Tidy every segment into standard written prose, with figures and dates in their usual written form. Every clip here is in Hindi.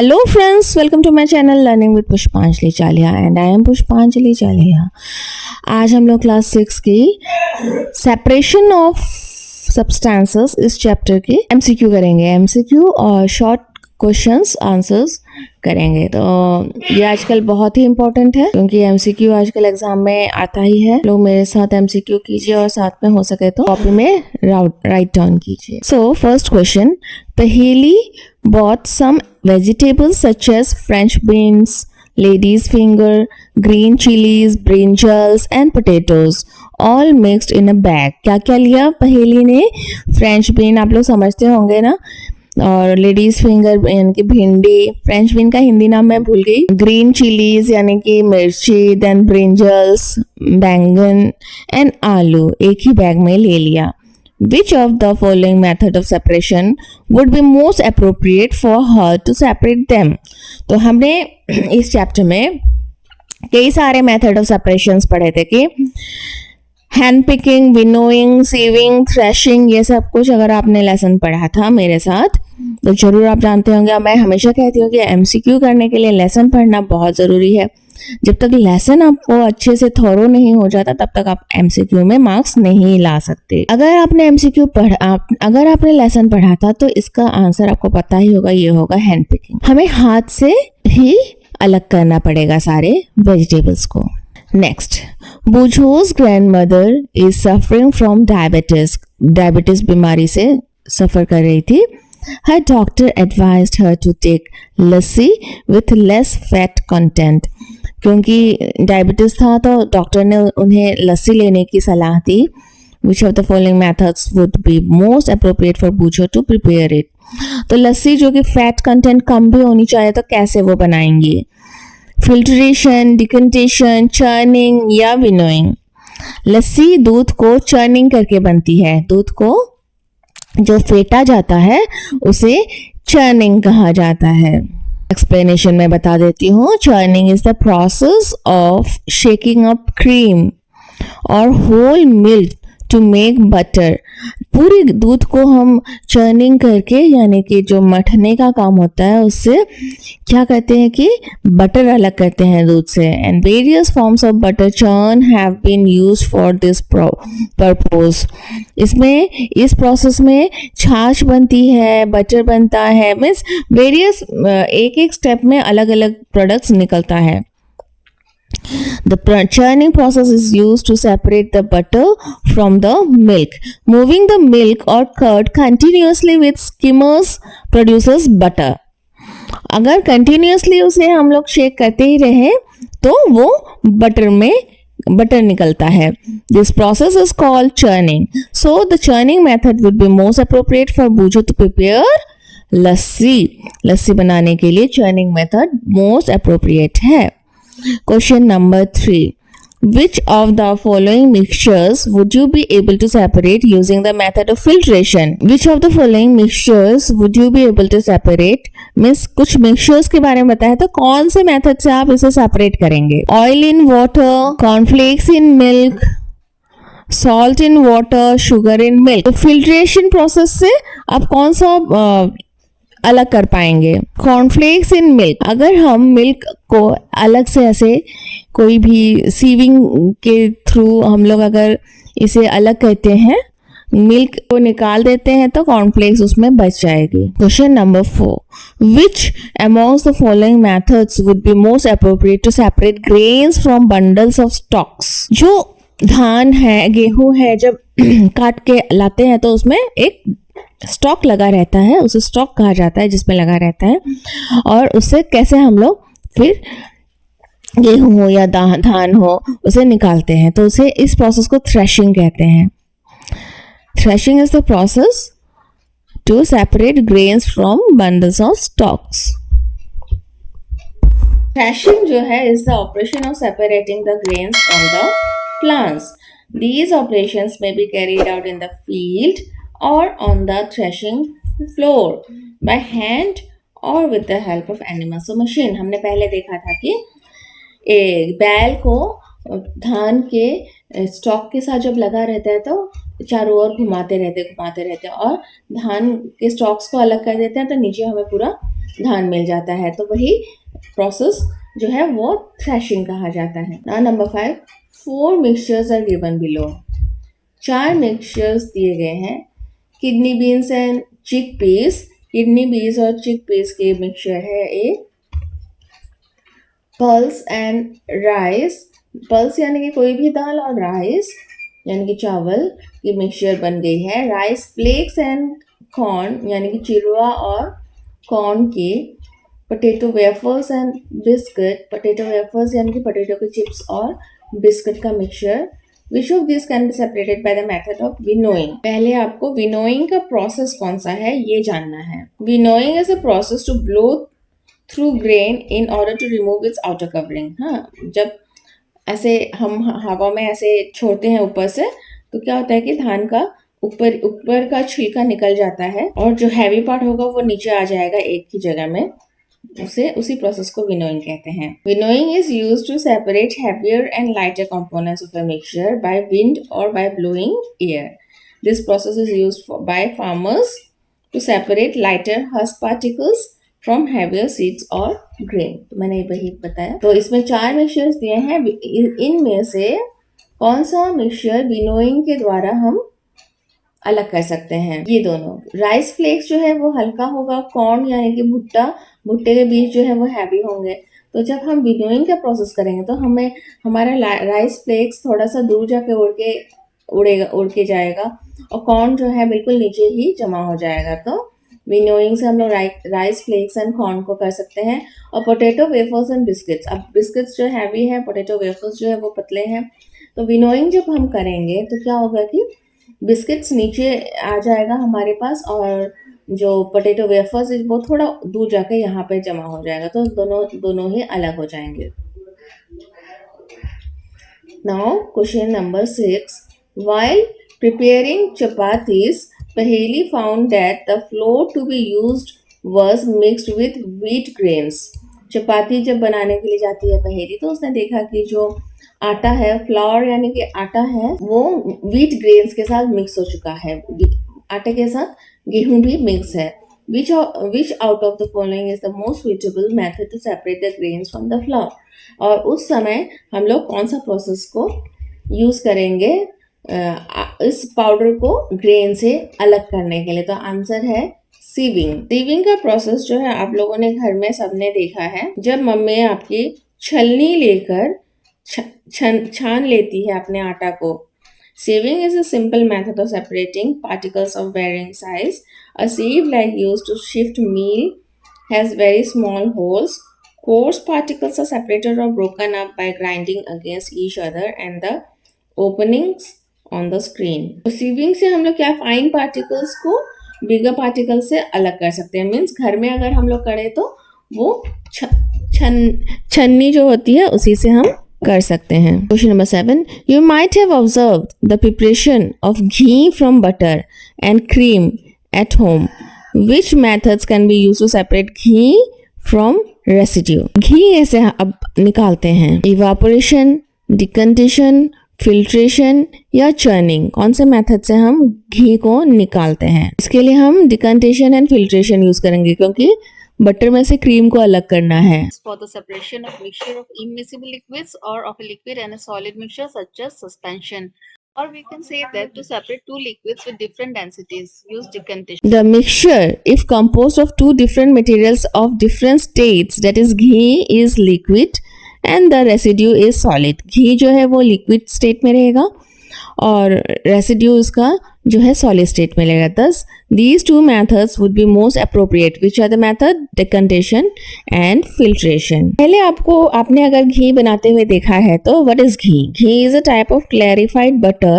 Hello friends, welcome to my channel Learning with पुष्पांजलि चालिया and I am पुष्पांजलि चालिया। आज हम लोग क्लास 6 की सेपरेशन ऑफ सब्सटेंसेस इस चैप्टर की एमसीक्यू करेंगे। एमसीक्यू और शॉर्ट क्वेश्चंस आंसर्स करेंगे। तो ये आजकल बहुत ही इम्पोर्टेंट है क्योंकि एमसीक्यू आजकल एग्जाम में आता ही है। लोग मेरे साथ एमसीक्यू कीजिए और साथ में हो सके तो कॉपी में राइट डाउन कीजिए। सो फर्स्ट क्वेश्चन, पहेली bought some vegetables such as French beans, lady's finger, green chilies, brinjals and potatoes all mixed in a bag। क्या क्या लिया पहेली ने? फ्रेंच बीन आप लोग समझते होंगे ना, और लेडीज फिंगर यानी कि भिंडी, फ्रेंच बीन का हिंदी नाम मैं भूल गई, ग्रीन चिलीज यानी कि मिर्ची, देन ब्रिंजल्स बैंगन एंड आलू एक ही बैग में ले लिया। Which of the following method of separation would be most appropriate for her to separate them? तो हमने इस चैप्टर में कई सारे मेथड ऑफ सेपरेशंस पढ़े थे कि hand picking, winnowing, sieving, threshing, ये सब कुछ अगर आपने लेसन पढ़ा था मेरे साथ तो जरूर आप जानते होंगे। मैं हमेशा कहती हूँ कि एमसीक्यू करने के लिए लेसन पढ़ना बहुत ज़रूरी है। जब तक लेसन आपको अच्छे से थोरो नहीं हो जाता तब तक आप एमसीक्यू में मार्क्स नहीं ला सकते। अगर आपने लेसन पढ़ा था तो इसका आंसर आपको पता ही होगा, ये होगा हैंड पिकिंग। हमें हाथ से ही अलग करना पड़ेगा सारे वेजिटेबल्स को। नेक्स्ट, बुझो's grandmother is suffering from diabetes बीमारी से सफर कर रही थी। Her doctor advised her to take lassi with less fat content। क्योंकि डायबिटीज था तो डॉक्टर ने उन्हें लस्सी लेने की सलाह दी। Which of the following methods would be most appropriate for Bujo to prepare it? तो लस्सी जो कि फैट कंटेंट कम भी होनी चाहिए तो कैसे वो बनाएंगी? फिल्ट्रेशन, डिकंटेशन, चर्निंग या विनोइंग? लस्सी दूध को चर्निंग करके बनती है। दूध को जो फेंटा जाता है उसे चर्निंग कहा जाता है। एक्सप्लेनेशन में बता देती हूँ। Churning is the process of shaking up cream or whole milk to make butter. पूरी दूध को हम चर्निंग करके यानी कि जो मथने का काम होता है उससे क्या करते हैं कि बटर अलग करते हैं दूध से। And various forms of butter churn have been used for this purpose. इसमें इस प्रोसेस में छाछ बनती है, बटर बनता है, मीन्स वेरियस एक एक स्टेप में अलग अलग प्रोडक्ट्स निकलता है। The churning process is used to separate the butter from the milk. Moving the milk or curd continuously with skimmers produces butter. अगर continuously उसे हम लोग शेक करते ही रहे तो वो बटर निकलता है। This process is called churning. So the churning method would be most appropriate for Bujo to prepare लस्सी बनाने के लिए churning method most appropriate है। Question number 3. Which of the following mixtures would you be able to separate using the method of filtration? Which of the following mixtures would you be able to separate? Means कुछ mixtures के बारे में बताया तो कौन से method से आप इसे separate करेंगे? Oil in water, cornflakes in milk, salt in water, sugar in milk। तो filtration process से आप कौन सा अलग कर पाएंगे? Cornflakes in milk. अगर हम मिल्क को अलग से ऐसे कोई भी सीविंग के थ्रू हम लोग अगर इसे अलग करते हैं, मिल्क को निकाल देते हैं तो कॉर्नफ्लेक्स उसमें बच जाएगी। Question number 4, which amongst the following methods would be most appropriate to separate grains from bundles of stalks? जो धान है, गेहूं है, जब काट के लाते हैं तो उसमें एक स्टॉक लगा रहता है, उसे स्टॉक कहा जाता है जिसमें लगा रहता है। और उससे कैसे हम लोग फिर गेहूं हो या धान हो उसे निकालते हैं तो उसे इस प्रोसेस को थ्रेशिंग कहते हैं। Threshing is the process to separate grains from bundles of stalks. Threshing जो है is the operation of separating the grains from the plants. These operations may be carried out in the field or on the threshing floor by hand or with the help of animals। So machine, हमने पहले देखा था कि बैल को धान के स्टॉक के साथ जब लगा रहता है तो चारों ओर घुमाते रहते और धान के स्टॉक्स को अलग कर देते हैं तो नीचे हमें पूरा धान मिल जाता है, तो वही प्रोसेस जो है वो थ्रेशिंग कहा जाता है। Now number 5, 4 mixtures are given below. 4 mixtures दिए गए हैं, kidney beans and chick peas. Kidney beans और चिक पीस के मिक्सचर है एक, पल्स एंड राइस। पल्स यानी कि कोई भी दाल और राइस यानी कि चावल की मिक्सचर बन गई है। राइस फ्लेक्स एंड कॉर्न यानी कि चिरुआ और कॉर्न की। Potato wafers and biscuit. Potato wafers यानी कि पोटैटो के चिप्स और बिस्किट का mixture. Which of this can be separated by the method of winnowing. पहले आपको विनोइंग का प्रोसेस कौन सा है ये जानना है। Winnowing is a process to blow through grain in order to remove its outer covering. हाँ, जब ऐसे हम हवा में ऐसे छोड़ते हैं ऊपर से, तो क्या होता है कि धान का ऊपर का छिलका निकल जाता है और जो हैवी पार्ट होगा वो नीचे आ जाएगा एक ही जगह में। उसी प्रोसेस को विनोइंग कहते हैं। Winnowing is used to separate heavier and lighter components of a mixture by wind or by blowing air. This process is used by farmers to separate lighter husk particles from heavier seeds or grain. तो मैंने वही बताया। तो इसमें 4 मिक्सचर्स दिए हैं, इनमें से कौन सा मिक्सचर विनोइंग के द्वारा हम अलग कर सकते हैं? ये दोनों। राइस फ्लेक्स जो है वो हल्का होगा, कॉर्न यानी कि भुट्टे के बीज जो है वो हैवी होंगे। तो जब हम विनोइंग का प्रोसेस करेंगे तो हमें हमारा राइस फ्लेक्स थोड़ा सा दूर जाके उड़ के जाएगा और कॉर्न जो है बिल्कुल नीचे ही जमा हो जाएगा। तो विनोइंग से हम लोग राइस फ्लेक्स एंड कॉर्न को कर सकते हैं। और पोटैटो वेफर्स एंड बिस्किट्स। अब बिस्किट्स जो हैवी है, पोटैटो वेफर्स जो है वो पतले हैं। तो विनोइंग जब हम करेंगे तो क्या होगा कि बिस्किट्स नीचे आ जाएगा हमारे पास और जो पोटैटो वेफर्स है वो थोड़ा दूर जाके यहाँ पे जमा हो जाएगा। तो दोनों ही अलग हो जाएंगे। Now question number 6, while preparing chapatis, Paheli found that the flour to be used was mixed with wheat grains. चपाती जब बनाने के लिए जाती है पहेली, तो उसने देखा कि जो आटा है, फ्लावर यानी कि आटा है, वो व्हीट ग्रेन्स के साथ मिक्स हो चुका है। आटे के साथ गेहूं भी मिक्स है। Which out of the following is the most suitable method to separate the grains from the flour? और उस समय हम लोग कौन सा प्रोसेस को यूज करेंगे इस पाउडर को ग्रेन से अलग करने के लिए? तो आंसर है सीविंग। सीविंग का प्रोसेस जो है आप लोगों ने घर में सबने देखा है, जब मम्मी आपकी छलनी लेकर छान लेती है अपने आटा को। Sieving is a simple method of separating particles of varying size. A sieve, like used to shift meal, has very small holes. Coarse particles are separated or broken up by grinding against each other and the openings on the screen. तो sieving से हम लोग क्या फाइन पार्टिकल्स को बिगर पार्टिकल से अलग कर सकते हैं। मीन्स घर में अगर हम लोग करें तो वो छन्नी जो होती है उसी से हम कर सकते हैं। Question number 7, you might have observed the preparation of ghee from butter and cream at home. Which methods can be used to separate ghee from residue? Ghee ऐसे अब निकालते हैं, इवापोरेशन, डिकंटेशन, फिल्ट्रेशन या चर्निंग। कौन से मेथड से हम घी को निकालते हैं? इसके लिए हम डिकंटेशन एंड फिल्ट्रेशन यूज करेंगे, क्योंकि बटर में से क्रीम को अलग करना है। For the separation of mixture of immiscible liquids or of a liquid and a solid mixture such as suspension. Or we can say that to separate two liquids with different densities, use decantation. The mixture, if composed of two different materials of different states, that is ghee is liquid and the residue is solid. घी जो है वो liquid state में रहेगा और residue इसका जो है solid state में रहेगा। Thus, these two methods would be most appropriate. Which are the method? Decantation and filtration. पहले आपने अगर घी बनाते हुए देखा है तो what is ghee? Ghee is a type of clarified butter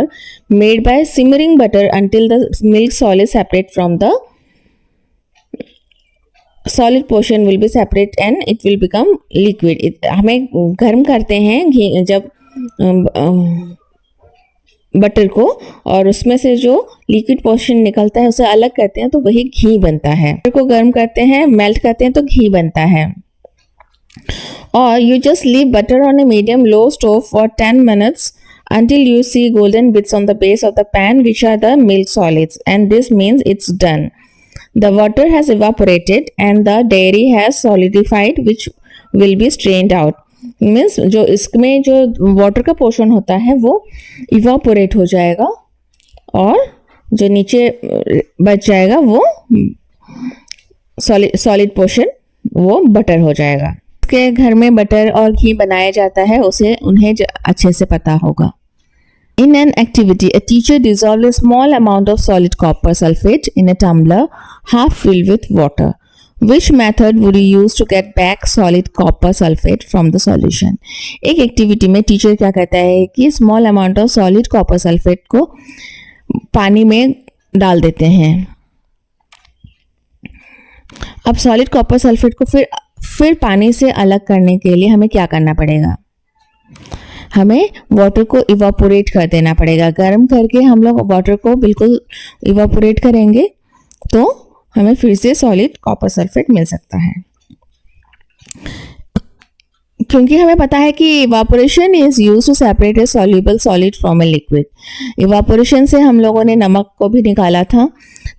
made by simmering butter until the milk solid separate from the solid portion will be separate and it will become liquid. हमें गर्म करते हैं घी जब बटर को और उसमें से जो लिक्विड पोर्शन निकलता है उसे अलग करते हैं तो वही घी बनता है। बटर को गर्म करते हैं, मेल्ट करते हैं तो घी बनता है। और you just leave butter on a medium low stove for 10 minutes until you see golden bits on the base of the pan which are the milk solids, and this means it's done. the water has evaporated and the dairy has solidified which will be strained out. Means जो इसमें जो वाटर का पोर्शन होता है वो इवापोरेट हो जाएगा और जो नीचे बच जाएगा वो सॉलिड पोर्शन वो बटर हो जाएगा. के घर में बटर और घी बनाया जाता है उसे उन्हें अच्छे से पता होगा. In an activity, a teacher dissolved a small amount of solid copper sulfate in a tumbler half filled with water. Which method would you use to get back solid copper sulfate from the solution? एक एक्टिविटी में टीचर क्या कहता है कि small amount of solid copper sulphate को पानी में डाल देते हैं. अब सॉलिड कॉपर सल्फेट को फिर पानी से अलग करने के लिए हमें क्या करना पड़ेगा? हमें वाटर को इवापोरेट कर देना पड़ेगा. गर्म करके हम लोग वाटर को बिल्कुल इवापोरेट करेंगे तो हमें फिर से सॉलिड कॉपर सल्फेट मिल सकता है. क्योंकि हमें पता है कि evaporation is used to separate a soluble solid from a liquid. Evaporation से हम लोगों ने नमक को भी निकाला था,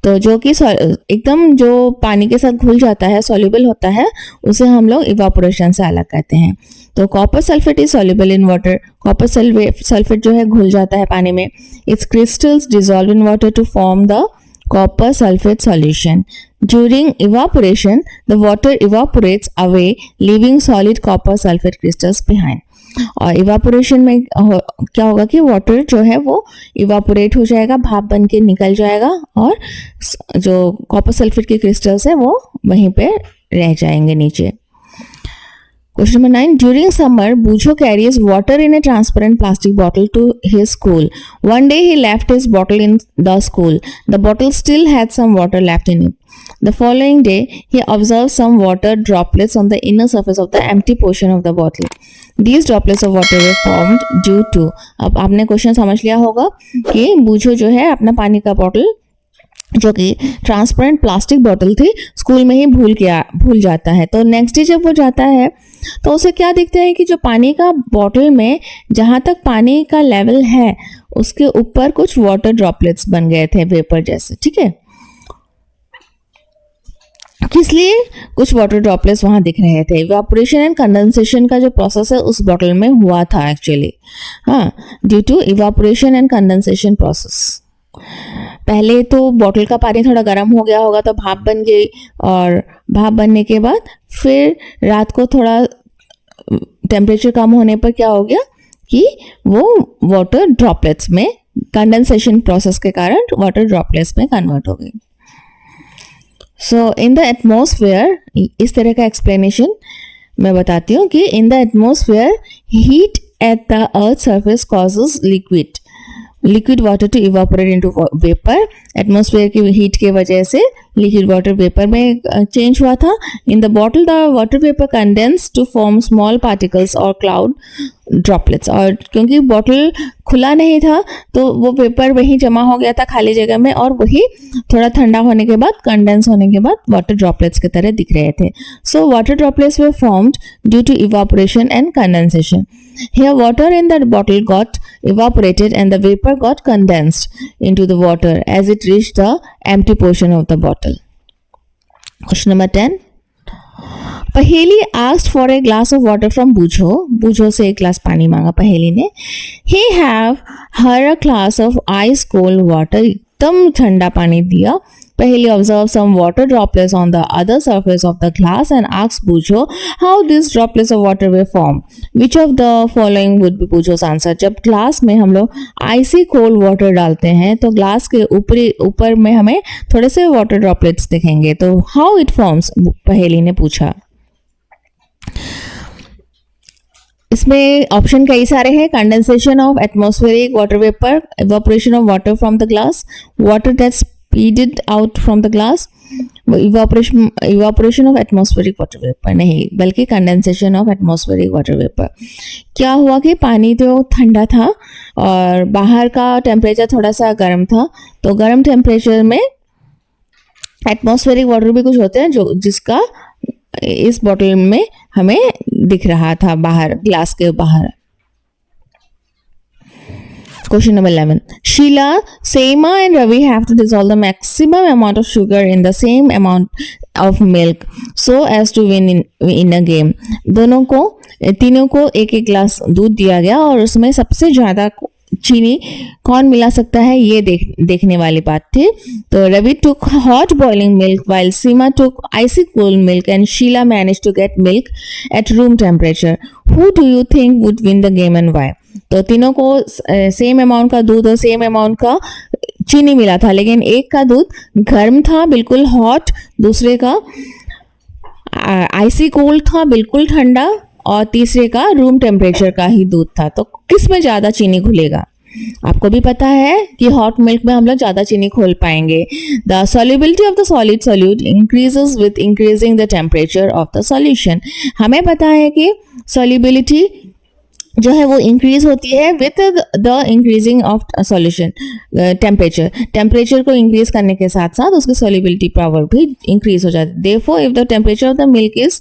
तो जो कि एकदम जो पानी के साथ घुल जाता है, सॉल्युबल होता है, उसे हम लोग इवापोरेशन से अलग करते हैं. तो copper sulphate is soluble in water. Copper sulphate जो है घुल जाता है पानी में. Its crystals dissolve in water to form the copper sulfate solution. During evaporation, the water evaporates away, leaving solid copper sulfate crystals behind. और इवापोरेशन में क्या होगा कि वाटर जो है वो इवापोरेट हो जाएगा, भाप बन के निकल जाएगा और जो कॉपर सल्फेट के क्रिस्टल्स है वो वहीं पे रह जाएंगे नीचे. Question number 9. During summer, Bujo carries water in a transparent plastic bottle to his school. One day he left his bottle in the school. The bottle still had some water left in it. The following day, he observed some water droplets on the inner surface of the empty portion of the bottle. These droplets of water were formed due to. अब आपने क्वेश्चन समझ लिया होगा कि बूझो जो है अपना पानी का बॉटल जो कि ट्रांसपेरेंट प्लास्टिक बॉटल थी स्कूल में ही भूल जाता है. तो नेक्स्ट डे जब वो जाता है तो उसे क्या दिखता है कि जो पानी का बॉटल में जहाँ तक पानी का लेवल है उसके ऊपर कुछ वाटर ड्रॉपलेट्स बन गए थे, वेपर जैसे. ठीक है, किस लिए कुछ वाटर ड्रॉपलेट्स वहां दिख रहे थे? इवापोरेशन एंड कंडेंसेशन का जो प्रोसेस है उस बॉटल में हुआ था एक्चुअली. हाँ, due to evaporation and condensation process. पहले तो बॉटल का पानी थोड़ा गर्म हो गया होगा तो भाप बन गई, और भाप बनने के बाद फिर रात को थोड़ा टेम्परेचर कम होने पर क्या हो गया कि वो वाटर ड्रॉपलेट्स में कंडेंसेशन प्रोसेस के कारण वाटर ड्रॉपलेट्स में कन्वर्ट हो गई. सो इन द एटमॉस्फेयर, इस तरह का एक्सप्लेनेशन मैं बताती हूँ कि in the atmosphere heat at the earth surface causes liquid water to evaporate into vapour. Atmosphere की हीट के वजह से लिक्विड वाटर वेपर में चेंज हुआ था. In the bottle the water vapour condense to form small particles और क्लाउड ड्रॉपलेट्स. और क्योंकि बॉटल खुला नहीं था तो वो वेपर वहीं जमा हो गया था खाली जगह में, और वही थोड़ा ठंडा होने के बाद, कंडेंस होने के बाद वाटर ड्रॉपलेट्स की तरह दिख रहे थे. So water droplets were formed due to evaporation and condensation. Here water in the bottle got evaporated and the vapor got condensed into the water as it reached the empty portion of the bottle. Question number 10. Paheli asked for a glass of water from Bujo. Bujo से एक glass पानी मांगा पहेली ने. He have her a glass of ice cold water. एकदम ठंडा पानी दिया. Paheli observed some water droplets on the other surface of the glass and asked Bujo how these droplets of water were formed. Which of the following would be Bujo's answer? जब ग्लास में हम लोग आइसी कोल्ड वाटर डालते हैं तो ग्लास के ऊपर में हमें थोड़े से वाटर ड्रॉपलेट्स दिखेंगे. तो हाउ इट फॉर्म्स, पहेली ने पूछा. इसमें ऑप्शन कई सारे हैं. Condensation of atmospheric water vapour, evaporation of water from the glass, water that speeded out from the glass, evaporation of atmospheric water vapour. नहीं, बल्कि condensation of atmospheric water vapour. क्या हुआ कि पानी तो ठंडा था और बाहर का टेम्परेचर थोड़ा सा गर्म था, तो गर्म टेम्परेचर में एटमॉस्फेरिक वाटर भी कुछ होते हैं जो जिसका इस बॉटल में हमें दिख रहा था बाहर, ग्लास के बाहर. Question number 11. Sheila, Seema and Ravi have to dissolve the maximum amount of sugar in the same amount of milk so as to win in a game. तीनों को एक एक ग्लास दूध दिया गया और उसमें सबसे ज़्यादा चीनी कौन मिला सकता है ये देखने वाली बात थी. तो Ravi took hot boiling milk while Seema took icy cold milk and Sheila managed to get milk at room temperature. Who do you think would win the game and why? तो तीनों को सेम अमाउंट का दूध और सेम अमाउंट का चीनी मिला था, लेकिन एक का दूध गर्म था बिल्कुल हॉट, दूसरे का आइसी कोल्ड था बिल्कुल ठंडा, और तीसरे का रूम टेम्परेचर का ही दूध था. तो किस में ज़्यादा चीनी घुलेगा? आपको भी पता है कि हॉट मिल्क में हम लोग ज़्यादा चीनी घोल पाएंगे. The solubility of the solid solute increases with increasing the temperature of the solution. हमें पता है कि सॉल्युबिलिटी जो है वो इंक्रीज होती है with the increasing of solution temperature को इंक्रीज करने के साथ साथ उसकी सॉल्युबिलिटी पावर भी इंक्रीज हो जाती है. Therefore if the temperature of the milk is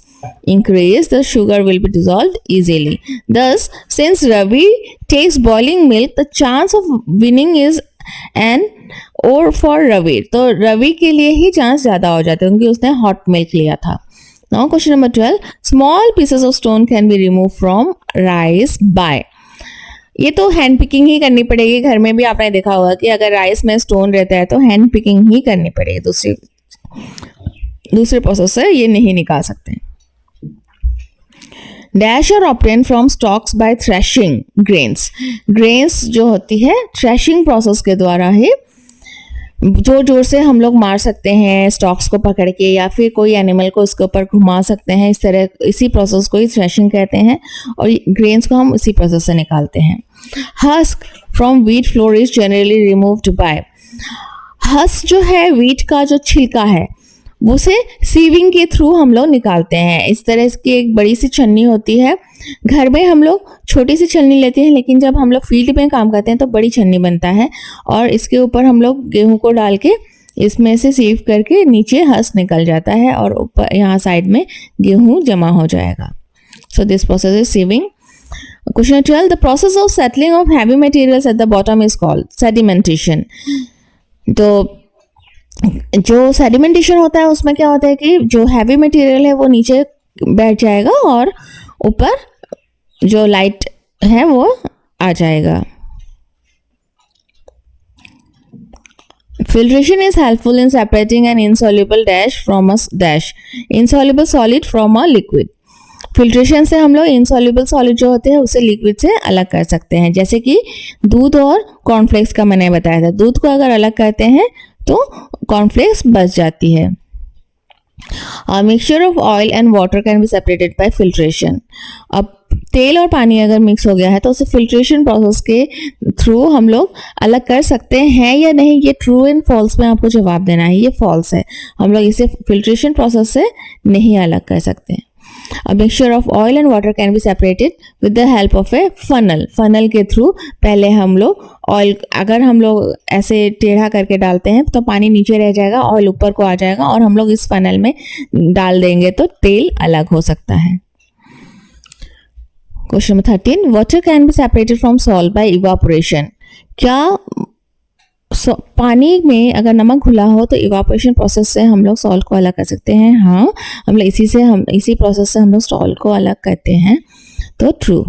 increase, the sugar will be dissolved easily. Thus, since Ravi takes boiling milk, the chance of winning is an or for Ravi. तो रवि के लिए ही चांस ज़्यादा हो जाते हैं क्योंकि उसने हॉट मिल्क लिया था. Now question number 12. Small pieces of stone can be removed from rice by. ये तो हैंड पिकिंग ही करनी पड़ेगी. घर में भी आपने देखा होगा कि अगर राइस में स्टोन रहता है तो हैंड पिकिंग ही करनी पड़ेगी. दूसरे प्रोसेस से ये नहीं निकाल सकते. Dash are obtain from stalks by threshing grains. Grains जो होती है थ्रेशिंग प्रोसेस के द्वारा ही जोर जोर से हम लोग मार सकते हैं स्टॉक्स को पकड़ के, या फिर कोई एनिमल को इसके ऊपर घुमा सकते हैं. इस तरह इसी प्रोसेस को ही थ्रेशिंग कहते हैं और ग्रेन्स को हम इसी प्रोसेस से निकालते हैं. Husk from wheat flour is generally removed by. Husk जो है व्हीट का जो छिलका है उसे सीविंग के थ्रू हम लोग निकालते हैं. इस तरह की एक बड़ी सी छन्नी होती है. घर में हम लोग छोटी सी छन्नी लेते हैं, लेकिन जब हम लोग फील्ड में काम करते हैं तो बड़ी छन्नी बनता है और इसके ऊपर हम लोग गेहूं को डाल के इसमें से सीव करके नीचे हस निकल जाता है और ऊपर यहाँ साइड में गेहूं जमा हो जाएगा. So this process is sieving. Question 12. The process of settling of heavy materials at the bottom is called sedimentation. तो जो सेडिमेंटेशन होता है उसमें क्या होता है कि जो हैवी मटेरियल है वो नीचे बैठ जाएगा और ऊपर जो लाइट है वो आ जाएगा. Filtration is helpful in separating an insoluble dash from a dash, insoluble solid from a liquid. Filtration से हम लोग इनसॉल्युबल सॉलिड जो होते हैं उसे लिक्विड से अलग कर सकते हैं. जैसे कि दूध और कॉर्नफ्लेक्स का मैंने बताया था. दूध को अगर अलग करते हैं तो कॉर्नफ्लेक्स बच जाती है. Mixture of oil and water can be separated bye filtration. अब तेल और पानी अगर मिक्स हो गया है तो उसे फिल्ट्रेशन प्रोसेस के थ्रू हम लोग अलग कर सकते हैं या नहीं. ये ट्रू एंड फॉल्स में आपको जवाब देना है. ये फॉल्स है. हम लोग इसे फिल्ट्रेशन प्रोसेस से नहीं अलग कर सकते. A mixture of oil and water can be separated with the help of a funnel. funnel के थ्रू पहले हम लोग ऑयल, अगर हम लोग ऐसे टेढ़ा करके डालते हैं तो पानी नीचे रह जाएगा, ऑयल ऊपर को आ जाएगा और हम लोग इस फनल में डाल देंगे तो तेल अलग हो सकता है. Question number 13. Water can be separated from salt by evaporation. क्या पानी में अगर नमक घुला हो तो इवापोरेशन प्रोसेस से हम लोग सॉल्ट को अलग कर सकते हैं? हाँ, हम लोग इसी प्रोसेस से हम लोग सॉल्ट को अलग करते हैं. तो true.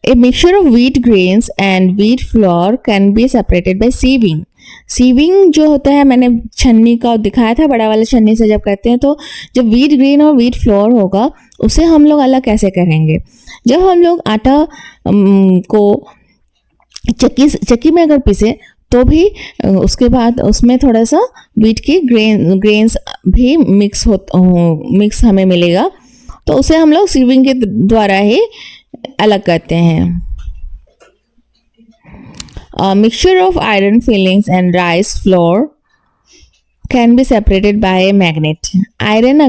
A mixture of wheat grains and wheat flour can be separated by sieving. Sieving जो होता है मैंने छन्नी का दिखाया था, बड़ा वाला छन्नी से जब करते हैं तो जब व्हीट ग्रेन और व्हीट फ्लोर होगा उसे हम लोग अलग कैसे करेंगे? जब हम लोग आटा को चक्की में अगर पीसे तो भी उसके बाद उसमें थोड़ा सा व्हीट की ग्रेन्स भी मिक्स हमें मिलेगा तो उसे हम लोग सीविंग के द्वारा ही अलग करते हैं. Mixture of iron filings and rice flour can be separated bye a magnet. Iron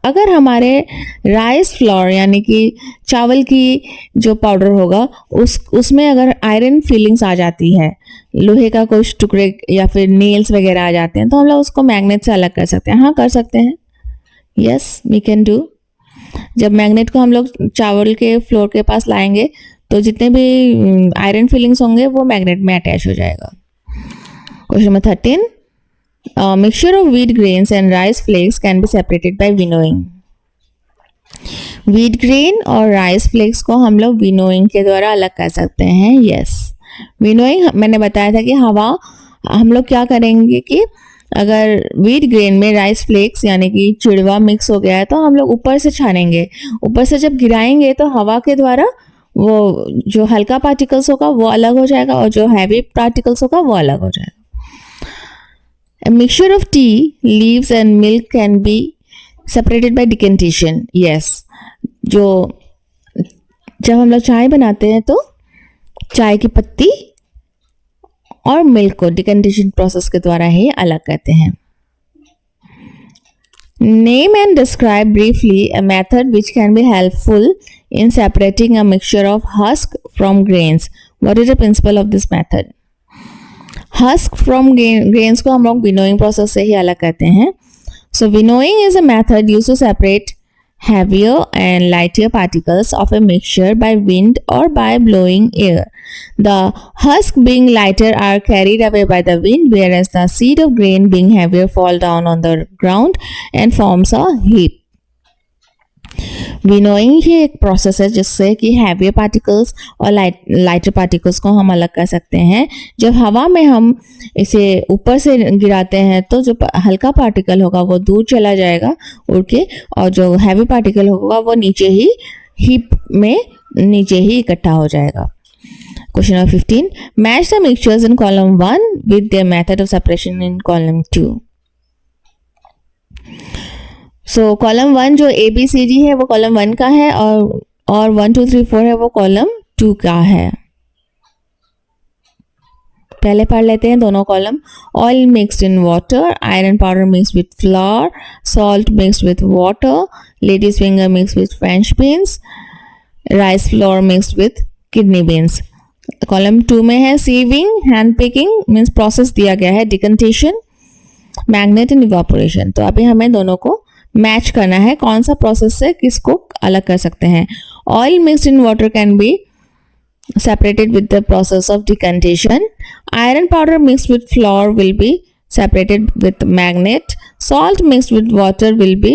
अगर हमारे राइस फ्लोर यानी कि चावल की जो पाउडर होगा उसमें अगर आयरन फीलिंग्स आ जाती है, लोहे का कुछ टुकड़े या फिर नेल्स वगैरह आ जाते हैं तो हम लोग उसको मैग्नेट से अलग कर सकते हैं. हाँ, कर सकते हैं. Yes, we can do. जब मैग्नेट को हम लोग चावल के फ्लोर के पास लाएंगे तो जितने भी आयरन फिलिंग्स होंगे वो मैग्नेट में अटैच हो जाएगा। Question number 13, mixture of wheat grains and rice flakes can be separated by winnowing. Wheat grain और राइस फ्लेक्स को हम लोग विनोइंग के द्वारा अलग कर सकते हैं। यस, विनोइंग मैंने बताया था कि हवा हम लोग क्या करेंगे कि अगर व्हीट ग्रेन में राइस फ्लेक्स यानी कि चिड़वा मिक्स हो गया है तो हम लोग ऊपर से छानेंगे, ऊपर से जब गिराएंगे तो हवा के द्वारा वो जो हल्का पार्टिकल्स होगा वो अलग हो जाएगा और जो हैवी पार्टिकल्स होगा वो अलग हो जाएगा। A mixture of tea leaves and milk can be separated by decantation. Yes, जो जब हम लोग चाय बनाते हैं तो चाय की पत्ती और मिल्क को डिकंडेशन प्रोसेस के द्वारा ही अलग करते हैं। Name and describe briefly a method which can be helpful in separating a mixture of husk from grains. What is the principle of this method? Husk from grains को हम लोग winnowing process से ही अलग करते हैं। So winnowing is a method used to separate heavier and lighter particles of a mixture by wind or by blowing air. The husk being lighter are carried away by the wind, whereas the seed of grain being heavier fall down on the ground and forms a heap. Winnowing ही एक प्रोसेस है जिससे कि हैवी पार्टिकल्स और लाइटर पार्टिकल्स को हम अलग कर सकते हैं। जब हवा में हम इसे ऊपर से गिराते हैं तो जो हल्का पार्टिकल होगा वो दूर चला जाएगा उड़ के, और जो हैवी पार्टिकल होगा वो नीचे ही हीप में नीचे ही इकट्ठा हो जाएगा। Question number 15, match the mixtures in column 1 with the method of separation in column 2। So column 1 जो ABCD है वो कॉलम 1 का है और 1 2 3 4 है वो कॉलम 2 का है। पहले पढ़ लेते हैं दोनों column. Oil mixed in water, iron powder mixed with flour, salt mixed with water, ladies finger mixed with French beans, rice flour mixed with kidney beans. Column 2 में है sieving, hand picking means process दिया गया है, डिकंटेशन, मैग्नेट एंड इवापोरेशन। तो अभी हमें दोनों को मैच करना है, कौन सा प्रोसेस से किसको अलग कर सकते हैं। Oil mixed in water can B separated with the process of decantation. Iron powder mixed with flour will be separated with magnet. Salt mixed with water will be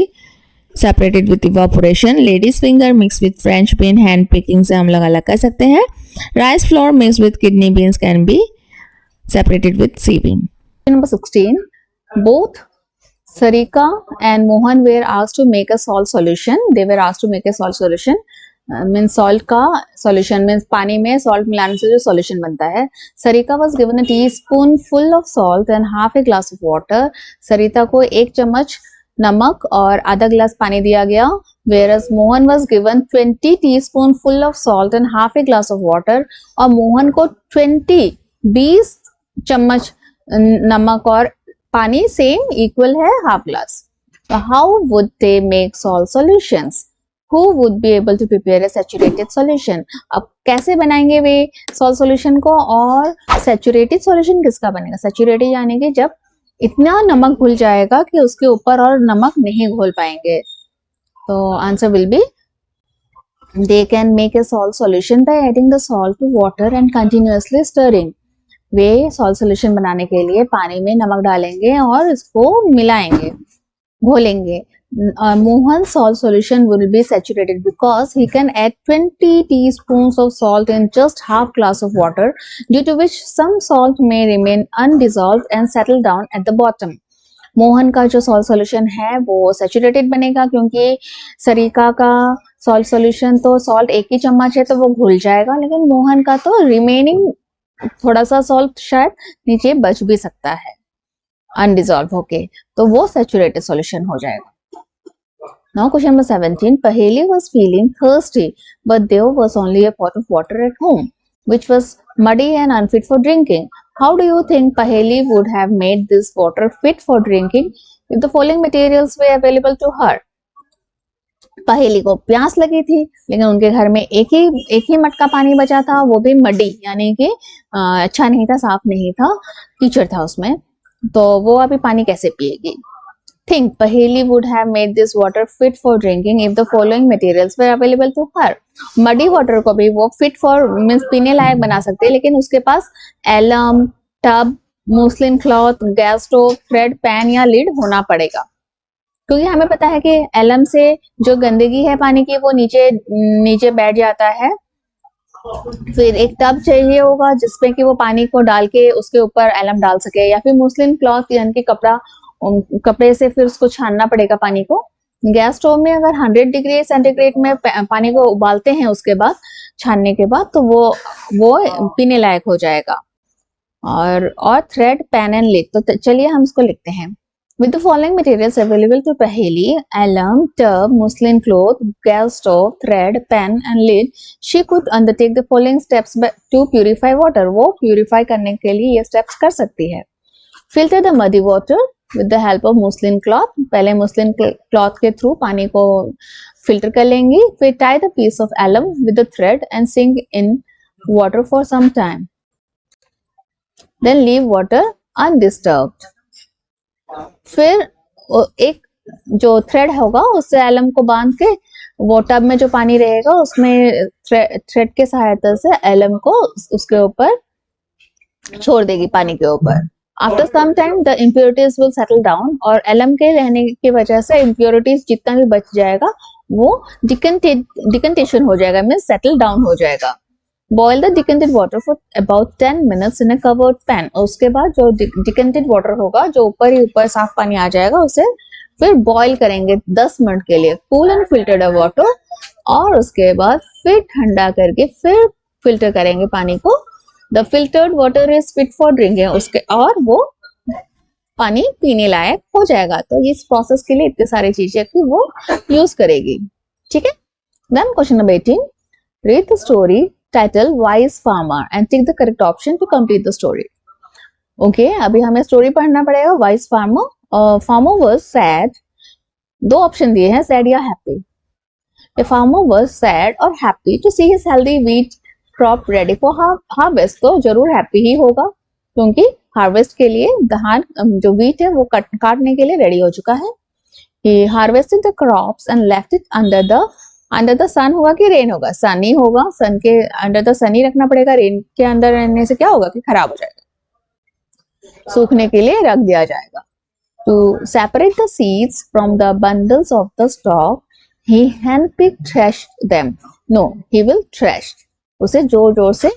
separated with evaporation. Ladies finger mixed with French bean hand picking से हम लोग अलग कर सकते हैं। Rice flour mixed with kidney beans can be separated with sieving. Number 16. Both Sarika and Mohan were asked to make a salt solution. They were asked to make a salt solution. Mean salt का सॉल्यूशन मीन्स पानी में सॉल्ट मिलाने से जो सॉल्यूशन बनता है। Sarika was given a teaspoon full of salt and half a glass of water. Sarita को 1 चम्मच नमक और आधा ग्लास पानी दिया गया। Whereas Mohan was given 20 teaspoon full of salt and half a glass of water, और मोहन को 20 चम्मच नमक और पानी सेम इक्वल है half glass. How would they make salt solutions? Who would be able to prepare a saturated solution? अब कैसे बनाएंगे वे सॉल्ट सॉल्यूशन को, और सैचुरेटेड सॉल्यूशन किसका बनेगा? सैचुरेटेड यानी कि जब इतना नमक घुल जाएगा कि उसके ऊपर और नमक नहीं घोल पाएंगे। तो answer will be they can make a salt solution by adding the salt to water and continuously stirring. Way salt solution बनाने के लिए पानी में नमक डालेंगे और इसको मिलाएंगे, घोलेंगे। Mohan's salt solution will be saturated because he can add 20 teaspoons of salt in just half glass of water, due to which some salt may remain undissolved and settle down at the bottom. Mohan का जो सॉल्ट सॉल्यूशन है वो सैचुरेटेड बनेगा क्योंकि सरिका का सॉल्ट सॉल्यूशन तो सॉल्ट 1 ही चम्मच है तो वो घुल जाएगा, लेकिन मोहन का तो रिमेनिंग थोड़ा सा सॉल्ट शायद नीचे बच भी सकता है अनडिजॉल्व होके, तो वो सैचुरेटेड सॉल्यूशन हो जाएगा। Now question number 17. Paheli was feeling thirsty, but there was only a pot of water at home, which was muddy and unfit for drinking. How do you think Paheli would have made this water fit for drinking if the following materials were available to her? पहेली को प्यास लगी थी, लेकिन उनके घर में एक ही मटका पानी बचा था, वो भी मडी यानी कि अच्छा नहीं था, साफ नहीं था, कीचड़ था उसमें, तो वो अभी पानी कैसे पिएगी? think Paheli would have made this water fit for drinking if the following materials were available to her. Muddy water को भी वो fit for मीन्स पीने लायक बना सकते हैं, लेकिन उसके पास alum, tub, muslin cloth, gas stove, thread, pan या लीड होना पड़ेगा, क्योंकि हमें पता है कि एलम से जो गंदगी है पानी की वो नीचे नीचे बैठ जाता है। फिर एक टब चाहिए होगा जिसमें कि वो पानी को डाल के उसके ऊपर एलम डाल सके, या फिर मुस्लिन क्लॉथ यानी कि कपड़े से फिर उसको छानना पड़ेगा पानी को। गैस स्टोव में अगर 100 डिग्री सेंटीग्रेड में पानी को उबालते हैं उसके बाद छानने के बाद, तो वो पीने लायक हो जाएगा। और थ्रेड, पैन एंड लिड, तो चलिए हम इसको लिखते हैं। With the following materials available to Paheli, alum, tub, muslin cloth, gas stove, thread, pan and lid, she could undertake the following steps to purify water. वो purify करने के लिए ये steps कर सकती है। Filter the muddy water with the help of muslin cloth. पहले muslin cloth के through पानी को filter कर लेंगी। फिर tie the piece of alum with the thread and sink in water for some time. Then leave water undisturbed. फिर एक जो थ्रेड होगा उससे एलम को बांध के वो टब में जो पानी रहेगा उसमें थ्रेड के सहायता से एलम को उसके ऊपर छोड़ देगी पानी के ऊपर। After some time the impurities will settle down, और एलम के रहने की वजह से इम्प्योरिटीज जितना भी बच जाएगा वो डिकंटेशन हो जाएगा, मीन्स सेटल डाउन हो जाएगा। Boil the decanted water for about 10 minutes in a covered pan. और उसके बाद जो decanted water होगा, जो ऊपर ही ऊपर साफ पानी आ जाएगा, उसे फिर boil करेंगे 10 मिनट के लिए। Cool and filter the water, और उसके बाद फिर ठंडा करके फिर फिल्टर करेंगे पानी को। The filtered water is fit for drinking. उसके और वो पानी पीने लायक हो जाएगा। तो इस प्रोसेस के लिए इतने सारी चीजें कि वो यूज करेगी। ठीक है। Then question number 18. Read the story title Wise Farmer and take the correct option to complete the story. Okay, अभी हमें स्टोरी पढ़ना पड़ेगा। Wise Farmer. Farmer was sad. दो ऑप्शन दिए हैं, sad या happy. A farmer was sad or happy to see his healthy wheat crop ready for harvest. तो जरूर happy ही होगा, क्योंकि हार्वेस्ट के लिए धान जो wheat है वो काटने के लिए रेडी हो चुका है। He harvested the crops and left it under the sun होगा कि रेन होगा? सन ही होगा, सन के अंडर द सन ही रखना पड़ेगा। रेन के अंदर रहने से क्या होगा कि खराब हो जाएगा, सूखने के लिए रख दिया जाएगा। To separate the seeds from the bundles of the stalk he handpick threshed them. No, he will thresh. उसे जोर जोर से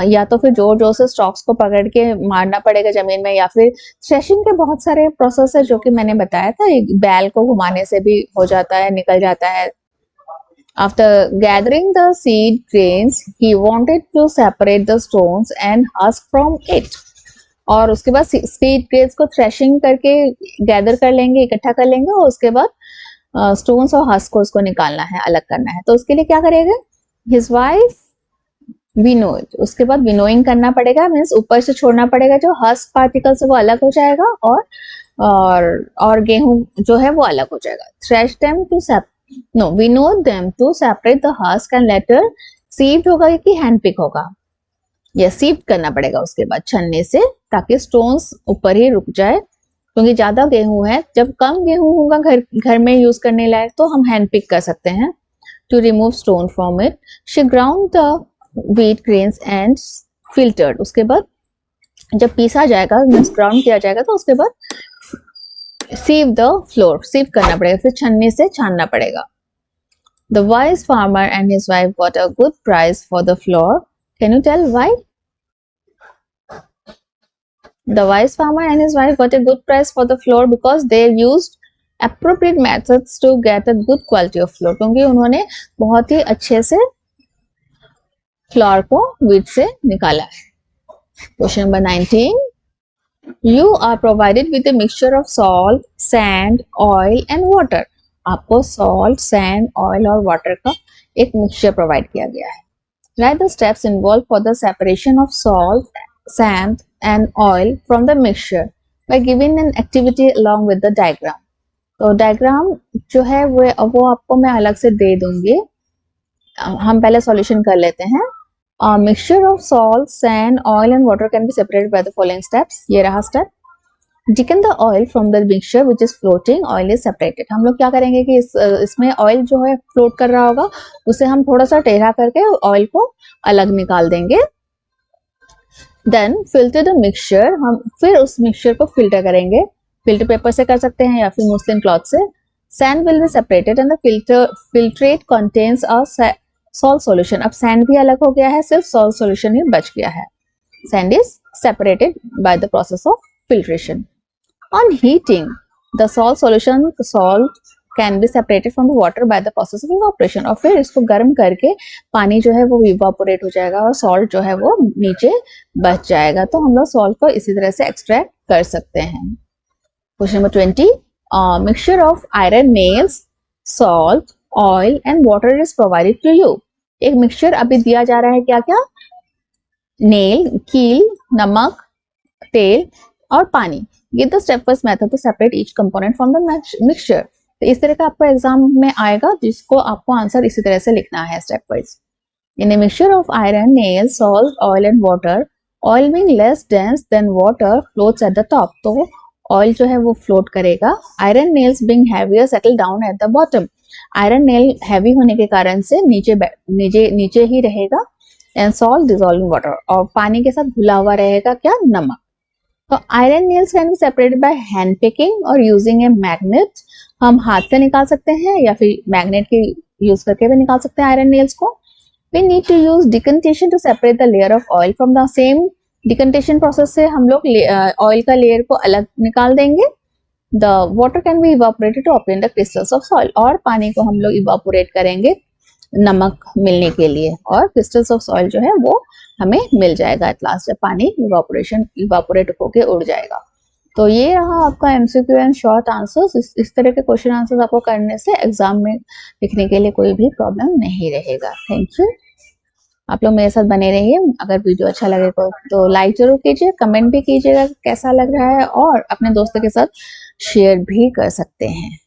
या तो फिर जोर जोर से स्टॉक्स को पकड़ के मारना पड़ेगा जमीन में, या फिर थ्रेशिंग के बहुत सारे प्रोसेस है जो कि मैंने बताया था। एक बैल को घुमाने से भी हो जाता है, निकल जाता है। After gathering the seed grains, he wanted to separate the stones and husk from it. और उसके बाद सीड ग्रेन्स को थ्रेशिंग करके गैदर कर लेंगे, इकट्ठा कर लेंगे, और उसके बाद स्टोन्स और हस्क को उसको निकालना है, अलग करना है। तो उसके लिए क्या करेगा? His wife विनोड, उसके बाद विनोइंग करना पड़ेगा, मीन्स ऊपर से छोड़ना पड़ेगा, जो हस्क पार्टिकल से वो अलग हो जाएगा, और गेहूं जो है वो अलग हो जाएगा। Thresh them to winnow them to separate the husk and later sieved होगा कि हैंडपिक होगा? या सीव्ड करना पड़ेगा उसके बाद छन्ने से, ताकि स्टोन्स ऊपर ही रुक जाए, क्योंकि ज्यादा गेहूं है। जब कम गेहूं होगा घर में यूज करने लायक, तो हम हैंडपिक कर सकते हैं। To remove stone from it, she ground the wheat grains and filtered. उसके बाद जब पीसा जाएगा, ग्राउंड किया जाएगा, तो उसके बाद sieve the flour, sieve करना पड़ेगा, फिर छन्नी से छानना पड़ेगा। The wise farmer and his wife got a good price for the flour. Can you tell why? The wise farmer and his wife got a good price for the flour because they used appropriate methods to get a good quality of flour. क्योंकि उन्होंने बहुत ही अच्छे से फ्लोर को व्हीट से निकाला है। Question number 19. You are provided with a mixture of salt, sand, oil and water. आपको salt, sand, oil और water का एक मिक्सचर प्रोवाइड किया गया है। Write the steps involved for the separation of salt, sand and oil from the mixture by giving an activity along with the diagram. तो डायग्राम जो है वो आपको मैं अलग से दे दूंगी। हम पहले सॉल्यूशन कर लेते हैं। Mixture of salt, sand, oil and water can be separated by the following steps. ये रहा step. Dicken the oil from the mixture which is floating, oil is separated. हम लोग क्या करेंगे कि इसमें ऑयल जो है फ्लोट कर रहा होगा उसे हम थोड़ा सा टेढ़ा करके ऑयल को अलग निकाल देंगे. Then filter the mixture, हम फिर उस मिक्सचर को फिल्टर करेंगे. फिल्टर पेपर से कर सकते हैं या फिर मुस्लिन क्लॉथ से. Sand will be separated and the filtrate contains a salt solution. अब sand भी अलग हो गया है, सिर्फ salt solution ही बच गया है. Sand is separated by the process of filtration. On heating, the salt can be separated from the water by the process of evaporation. और फिर इसको गर्म करके पानी जो है वो evaporate हो जाएगा और salt जो है वो नीचे बच जाएगा. तो हम लोग salt को इसी तरह से extract कर सकते हैं. Question number 20. Mixture of iron nails, salt, oil and water is provided to you. एक मिक्सचर अभी दिया जा रहा है क्या क्या? नेल, कील, नमक, तेल और पानी. Give the stepwise method to separate each component from the mixture. तो इस तरह का आपको एग्जाम में आएगा जिसको आपको आंसर इसी तरह से लिखना है stepwise. In a mixture of iron, nails, salt, oil and water, oil being less dense than water floats at the top. तो ऑयल जो है वो फ्लोट करेगा. Iron nails being heavier settle down at the bottom. Iron nail heavy होने के कारण से नीचे ही रहेगा. एंड सॉल्ट डिसॉल्विंग वाटर, और पानी के साथ घुला हुआ रहेगा क्या? नमक. तो iron nails can be separated by hand picking और यूजिंग ए मैग्नेट. हम हाथ से निकाल सकते हैं या फिर मैग्नेट के यूज करके भी निकाल सकते हैं आयरन नेल्स को. We need to use decantation to separate the layer of oil from the same. Decantation process से हम लोग ऑयल का लेयर को अलग निकाल देंगे. The water can be evaporated to obtain the crystals of soil. और पानी को हम लोग इवापोरेट करेंगे नमक मिलने के लिए, और क्रिस्टल्स ऑफ सॉइल जो है वो हमें मिल जाएगा एट लास्ट, जब पानी इवापोरेट होके उड़ जाएगा. तो ये रहा आपका एमसीक्यू एंड शॉर्ट आंसर्स. इस तरह के क्वेश्चन आंसर्स आपको करने से एग्जाम में लिखने के लिए कोई भी प्रॉब्लम नहीं रहेगा. Thank you. आप लोग मेरे साथ बने रहिए. अगर वीडियो अच्छा लगे तो लाइक जरूर कीजिए, कमेंट भी कीजिएगा कैसा लग रहा है, और अपने दोस्तों के साथ शेयर भी कर सकते हैं.